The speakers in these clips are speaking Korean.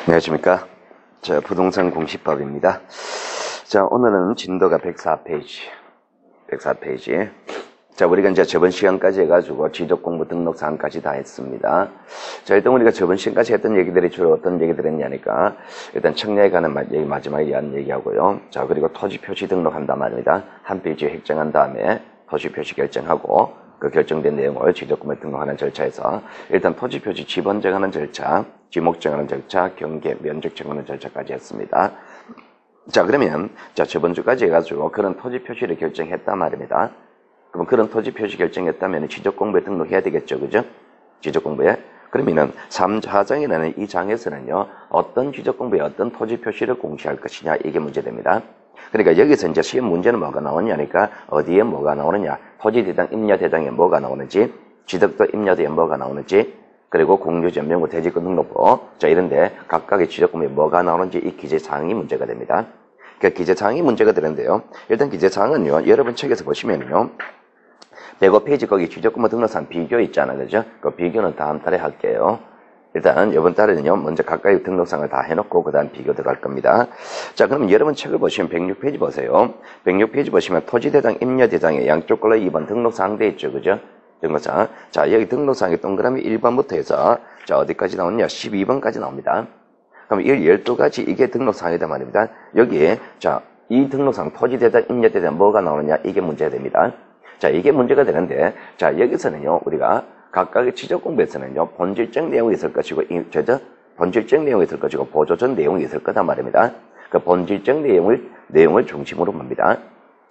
안녕하십니까. 자, 부동산 공시법입니다. 자, 오늘은 진도가 104페이지. 자, 우리가 이제 저번 시간까지 해가지고 지적공부 등록사항까지 다 했습니다. 자, 일단 우리가 저번 시간까지 했던 얘기들이 주로 어떤 얘기들 했냐니까, 일단 청약에 관한 얘기 마지막에 한 얘기하고요. 자, 그리고 토지 표시 등록한단 말입니다. 한 페이지 획정한 다음에 토지 표시 결정하고, 그 결정된 내용을 지적금에 등록하는 절차에서 일단 토지 표시 지번 정하는 절차, 지목 정하는 절차, 경계, 면적 정하는 절차까지 했습니다. 자, 그러면 자, 저번 주까지 해가지고 그런 토지 표시를 결정했단 말입니다. 그럼 그런 토지 표시 결정했다면 지적공부에 등록해야 되겠죠, 그죠? 지적공부에. 그러면은 3장이라는 이 장에서는요, 어떤 지적공부에 어떤 토지 표시를 공시할 것이냐, 이게 문제됩니다. 그러니까 여기서 이제 시험 문제는 뭐가 나오냐니까 어디에 뭐가 나오느냐, 토지대장, 임야대장에 뭐가 나오는지, 지덕도 임야대에 뭐가 나오는지, 그리고 공유지, 명부, 대지권 등록부, 자, 이런데 각각의 지적공부에 뭐가 나오는지 이 기재사항이 문제가 됩니다. 그 기재사항이 문제가 되는데요. 일단 기재사항은요, 여러분 책에서 보시면요, 105페이지 거기 지적공부 등록상 비교 있잖아요, 그죠? 그 비교는 다음 달에 할게요. 일단 이번 달에는요, 먼저 각각의 등록상을 다 해놓고 그 다음 비교 들어갈 겁니다. 자, 그럼 여러분 책을 보시면 106페이지 보세요. 106페이지 보시면 토지대장, 임야대장에 양쪽 걸로 2번 등록사항 돼 있죠, 그죠? 등록사항. 자, 여기 등록사항에 동그라미 1번부터 해서 자, 어디까지 나오느냐? 12번까지 나옵니다. 그럼 이 12가지 이게 등록사항이다 말입니다. 여기에 자, 이 등록사항 토지대장, 임야대장 뭐가 나오느냐? 이게 문제가 됩니다. 자, 이게 문제가 되는데, 자, 여기서는요, 우리가 각각의 지적공부에서는요, 본질적 내용이 있을 것이고, 본질적 내용이 있을 것이고, 보조적 내용이 있을 거단 말입니다. 그 본질적 내용을 중심으로 봅니다.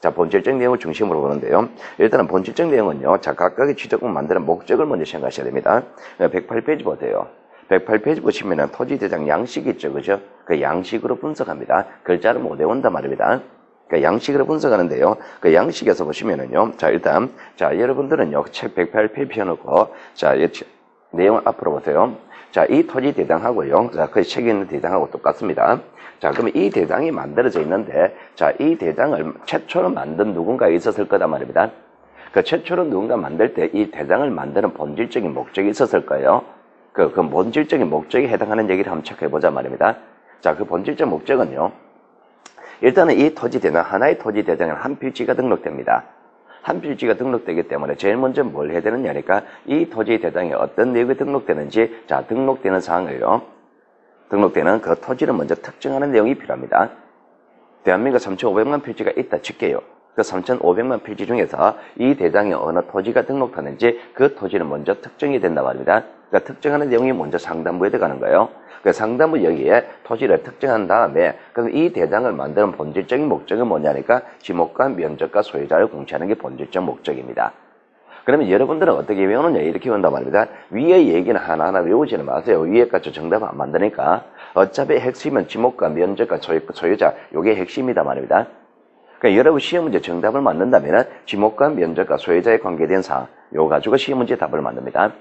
자, 본질적 내용을 중심으로 보는데요. 일단은 본질적 내용은요, 자, 각각의 지적공부 만드는 목적을 먼저 생각하셔야 됩니다. 108페이지 보세요. 108페이지 보시면은 토지대장 양식이 있죠, 그죠? 그 양식으로 분석합니다. 글자를 못 외운단 말입니다. 그 양식으로 분석하는데요. 그 양식에서 보시면은요. 자, 일단, 자, 여러분들은요, 책 108페이지 펴놓고, 자, 내용을 앞으로 보세요. 자, 이 토지 대장하고요. 자, 그 책에 있는 대장하고 똑같습니다. 자, 그러면 이 대장이 만들어져 있는데, 자, 이 대장을 최초로 만든 누군가가 있었을 거단 말입니다. 그 최초로 누군가 만들 때 이 대장을 만드는 본질적인 목적이 있었을 거예요. 그 본질적인 목적에 해당하는 얘기를 한번 체크해보자 말입니다. 자, 그 본질적 목적은요. 일단은 이 토지 대장, 하나의 토지 대장은 한 필지가 등록됩니다. 한 필지가 등록되기 때문에 제일 먼저 뭘 해야 되느냐니까 이 토지 대장에 어떤 내용이 등록되는지, 자, 등록되는 사항을요. 등록되는 그 토지를 먼저 특정하는 내용이 필요합니다. 대한민국 3,500만 필지가 있다 칠게요. 그 3,500만 필지 중에서 이 대장에 어느 토지가 등록하는지 그 토지는 먼저 특정이 된단 말입니다. 그러니까 특정하는 내용이 먼저 상단부에 들어가는 거예요. 그 상단부 여기에 토지를 특정한 다음에 그럼 이 대장을 만드는 본질적인 목적은 뭐냐니까 지목과 면적과 소유자를 공시하는 게 본질적 목적입니다. 그러면 여러분들은 어떻게 외우느냐 이렇게 외운단 말입니다. 위에 얘기는 하나하나 외우지는 마세요. 위에까지 정답 안 만드니까 어차피 핵심은 지목과 면적과 소유자 요게 핵심이다 말입니다. 그러니까 여러분 시험 문제 정답을 만든다면 지목과 면적과 소유자에 관계된 사항 요거 가지고 시험 문제 답을 만듭니다.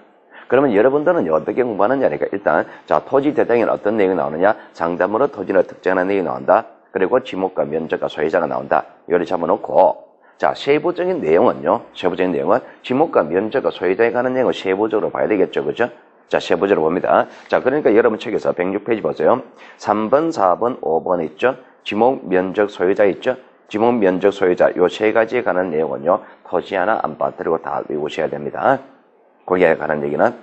그러면 여러분들은 어떻게 공부하느냐니까 일단 자, 토지 대장에는 어떤 내용이 나오느냐? 상담으로 토지를 특정하는 내용이 나온다. 그리고 지목과 면적과 소유자가 나온다. 이걸 잡아놓고 자, 세부적인 내용은요. 세부적인 내용은 지목과 면적과 소유자에 관한 내용을 세부적으로 봐야 되겠죠. 그죠? 자, 세부적으로 봅니다. 자, 그러니까 여러분 책에서 106페이지 보세요. 3번, 4번, 5번 있죠? 지목, 면적, 소유자 있죠? 지목, 면적, 소유자 요 세 가지에 관한 내용은요. 토지 하나 안 빠뜨리고 다 외우셔야 됩니다. 거기에 관한 얘기는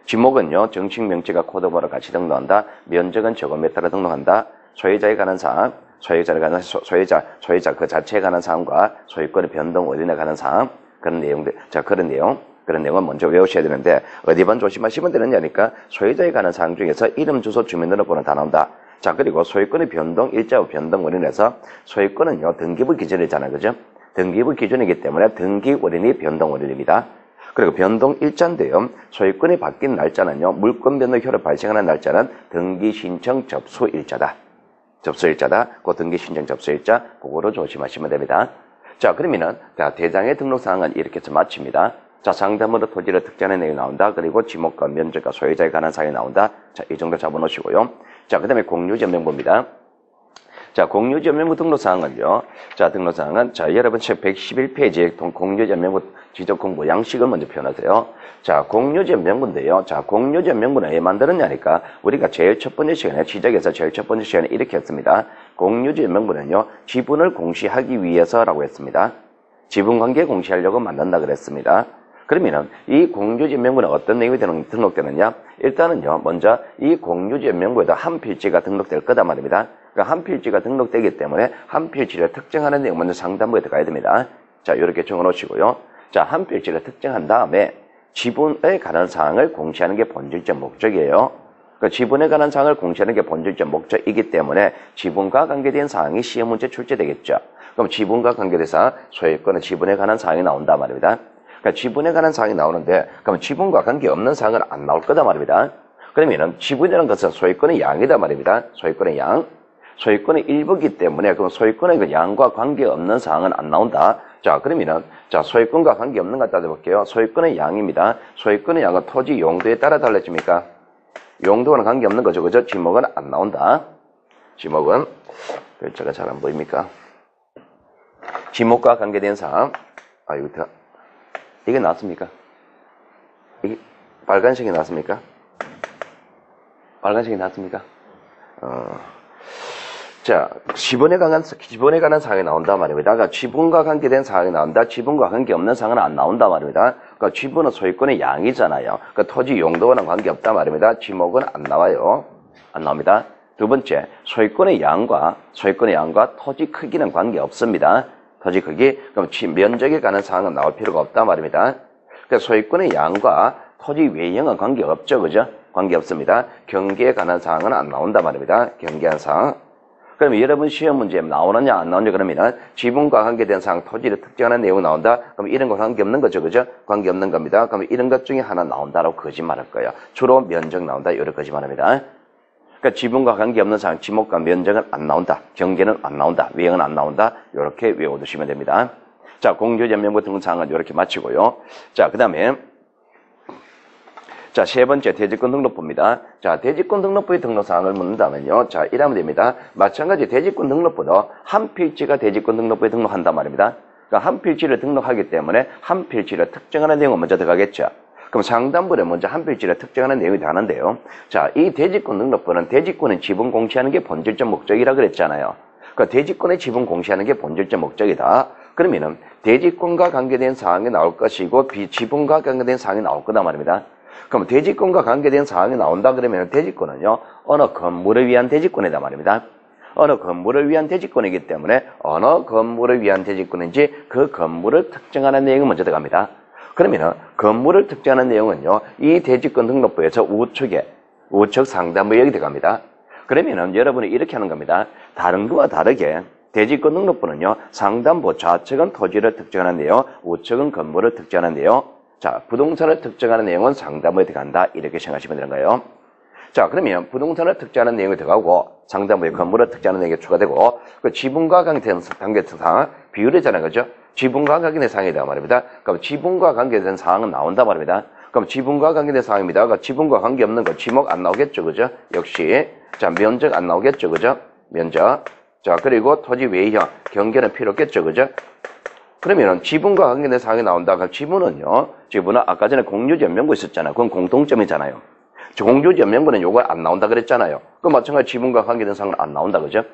지목은요. 정식 명칭과 코드번호 같이 등록한다. 면적은 제곱미터로 등록한다. 소유자에 관한 사항, 소유자에 관한 소유자 그 자체에 관한 사항과 소유권의 변동 원인에 관한 사항 그런 내용들 자 그런 내용은 먼저 외우셔야 되는데 어디만 조심하시면 되느냐니까 소유자에 관한 사항 중에서 이름, 주소, 주민등록번호 다 나온다. 자 그리고 소유권의 변동 일자 변동 원인에서 소유권은요 등기부 기준이잖아요, 그죠? 등기부 기준이기 때문에 등기 원인이 변동 원인입니다. 그리고 변동 일자인데요. 소유권이 바뀐 날짜는요. 물권 변동 효력 발생하는 날짜는 등기 신청 접수 일자다. 접수 일자다. 그 등기 신청 접수 일자 그거로 조심하시면 됩니다. 자, 그러면은 대장의 등록 사항은 이렇게 해서 마칩니다. 자, 상담으로 토지를 특정하는 내용이 나온다. 그리고 지목과 면적과 소유자에 관한 사항이 나온다. 자, 이 정도 잡아놓으시고요. 자, 그 다음에 공유점명부입니다. 자, 공유점명부 등록사항은요. 자, 등록사항은, 자, 여러분 책 111페이지에 공유점명부 지적 공부 양식을 먼저 표현하세요. 자, 공유지의 명분인데요. 자, 공유지의 명분을 왜 만들었냐니까 우리가 제일 첫 번째 시간에 시작해서 제일 첫 번째 시간에 이렇게 했습니다. 공유지의 명분은요, 지분을 공시하기 위해서라고 했습니다. 지분관계 공시하려고 만든다 그랬습니다. 그러면은 이 공유지 명부에 어떤 내용이 등록되느냐? 일단은요, 먼저 이 공유지 명부에도 한 필지가 등록될 거다 말입니다. 그러니까 한 필지가 등록되기 때문에 한 필지를 특정하는 내용 먼저 상단부에 들어가야 됩니다. 자, 이렇게 적어 놓으시고요. 자, 한 필지를 특정한 다음에 지분에 관한 사항을 공시하는 게 본질적 목적이에요. 그러니까 지분에 관한 사항을 공시하는 게 본질적 목적이기 때문에 지분과 관계된 사항이 시험 문제 출제되겠죠. 그럼 지분과 관계된 사항, 소유권의 지분에 관한 사항이 나온다 말입니다. 그러니까 지분에 관한 사항이 나오는데, 그럼 지분과 관계없는 사항은 안 나올 거다 말입니다. 그러면은 지분이라는 것은 소유권의 양이다 말입니다. 소유권의 양. 소유권의 일부이기 때문에 그럼 소유권의 그 양과 관계없는 사항은 안 나온다. 자, 그러면은 자, 소유권과 관계없는 것 따져볼게요. 소유권의 양입니다. 소유권의 양은 토지 용도에 따라 달라집니까? 용도와는 관계없는 거죠. 그죠? 지목은 안 나온다. 지목은 글자가 잘 안 보입니까? 지목과 관계된 사항. 이게 나왔습니까? 이게 빨간색이 나왔습니까? 빨간색이 나왔습니까? 자, 지분에 관한 사항이 나온다 말입니다. 그러니까 지분과 관계된 사항이 나온다. 지분과 관계없는 사항은 안 나온다 말입니다. 그러니까 지분은 소유권의 양이잖아요. 그러니까 토지 용도와는 관계없다 말입니다. 지목은 안 나와요. 안 나옵니다. 두 번째, 소유권의 양과 토지 크기는 관계없습니다. 토지 크기, 그럼 면적에 관한 사항은 나올 필요가 없다 말입니다. 그러니까 소유권의 양과 토지 외형은 관계없죠, 그죠? 관계없습니다. 경계에 관한 사항은 안 나온다 말입니다. 경계한 사항. 그러면 여러분 시험 문제에 나오느냐 안 나오느냐 그러면은 지분과 관계된 사항, 토지를 특정하는 내용이 나온다. 그럼 이런 거 관계없는 거죠, 그죠? 관계없는 겁니다. 그럼 이런 것 중에 하나 나온다라고 거짓말할 거예요. 주로 면적 나온다, 이렇게 거짓말합니다. 그러니까 지분과 관계없는 사항, 지목과 면적은 안 나온다. 경계는 안 나온다. 외형은 안 나온다. 이렇게 외워두시면 됩니다. 자, 공유지 명부 등록 사항은 이렇게 마치고요. 자, 그 다음에 자, 세 번째 대지권 등록부입니다. 자, 대지권 등록부의 등록 사항을 묻는다면요. 자, 이러면 됩니다. 마찬가지 대지권 등록부도 한 필지가 대지권 등록부에 등록한단 말입니다. 그러니까 한 필지를 등록하기 때문에 한 필지를 특정하는 내용은 먼저 들어가겠죠. 그럼 상단부에 먼저 한 필지를 특정하는 내용이 되는데요. 자, 이 대지권 등록부는 대지권의 지분 공시하는 게 본질적 목적이라 그랬잖아요. 그러니까 대지권의 지분 공시하는 게 본질적 목적이다. 그러면은 대지권과 관계된 사항이 나올 것이고 지분과 관계된 사항이 나올 거다 말입니다. 그럼 대지권과 관계된 사항이 나온다 그러면 대지권은요, 어느 건물을 위한 대지권이다 말입니다. 어느 건물을 위한 대지권이기 때문에 어느 건물을 위한 대지권인지 그 건물을 특정하는 내용이 먼저 들어갑니다. 그러면은 건물을 특정하는 내용은요, 이 대지권 등록부에서 우측 상단부에 여기 들어갑니다. 그러면은 여러분이 이렇게 하는 겁니다. 다른 거와 다르게 대지권 등록부는요, 상단부 좌측은 토지를 특정하는 내용, 우측은 건물을 특정하는 내용. 자, 부동산을 특정하는 내용은 상단부에 들어간다. 이렇게 생각하시면 되는 거예요. 자, 그러면 부동산을 특정하는 내용이 들어가고 상단부에 건물을 특정하는 내용이 추가되고 그 지분과 관계된 사항 비율이잖아요. 그죠? 지분과 관계된 사항이다 말입니다. 그럼 지분과 관계된 사항은 나온다 말입니다. 그럼 지분과 관계된 사항입니다. 그러니까 지분과 관계없는 거 지목 안 나오겠죠. 그죠? 역시 자, 면적 안 나오겠죠. 그죠? 면적. 자, 그리고 토지 외형 경계는 필요 없겠죠. 그죠? 그러면은 지분과 관계된 사항이 나온다. 그럼 지분은 아까 전에 공유지 연명부 있었잖아요. 그건 공통점이잖아요. 공유지 연명부는 요거 안 나온다 그랬잖아요. 그 마찬가지 지분과 관계된 사항은 안 나온다. 그죠?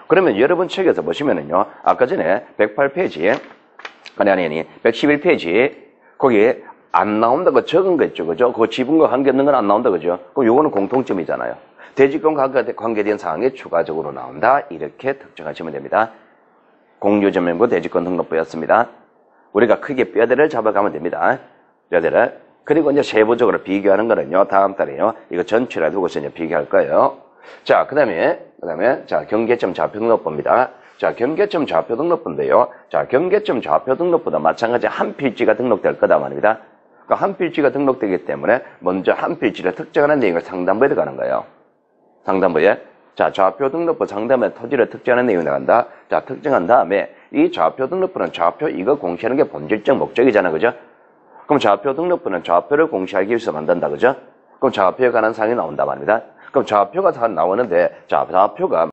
그러면 여러분 책에서 보시면은요, 아까 전에 108페이지에, 아니, 111페이지에, 거기에 안 나온다고 적은 거 있죠. 그죠? 그 지분과 관계없는 건 안 나온다. 그죠? 그럼 요거는 공통점이잖아요. 대지권과 관계된 사항이 추가적으로 나온다. 이렇게 특정하시면 됩니다. 공유지명부 대지권 등록부였습니다. 우리가 크게 뼈대를 잡아가면 됩니다. 뼈대를. 그리고 이제 세부적으로 비교하는 거는요, 다음 달에요. 이거 전체를 두고서 이제 비교할 거예요. 자, 그 다음에, 자, 경계점 좌표 등록부입니다. 자, 경계점 좌표 등록부인데요. 자, 경계점 좌표 등록부도 마찬가지 한 필지가 등록될 거다 말입니다. 그러니까 한 필지가 등록되기 때문에 먼저 한 필지를 특정하는 내용을 상단부에 들어가는 거예요. 상단부에. 자, 좌표 등록부 상단부에 토지를 특정하는 내용이 나간다. 자, 특정한 다음에 이 좌표 등록부는 좌표 이거 공시하는 게 본질적 목적이잖아. 그죠? 그럼 좌표 등록부는 좌표를 공시하기 위해서 만든다. 그죠? 그럼 좌표에 관한 사항이 나온다 말입니다. 그럼 좌표가 다 나오는데, 자, 좌표가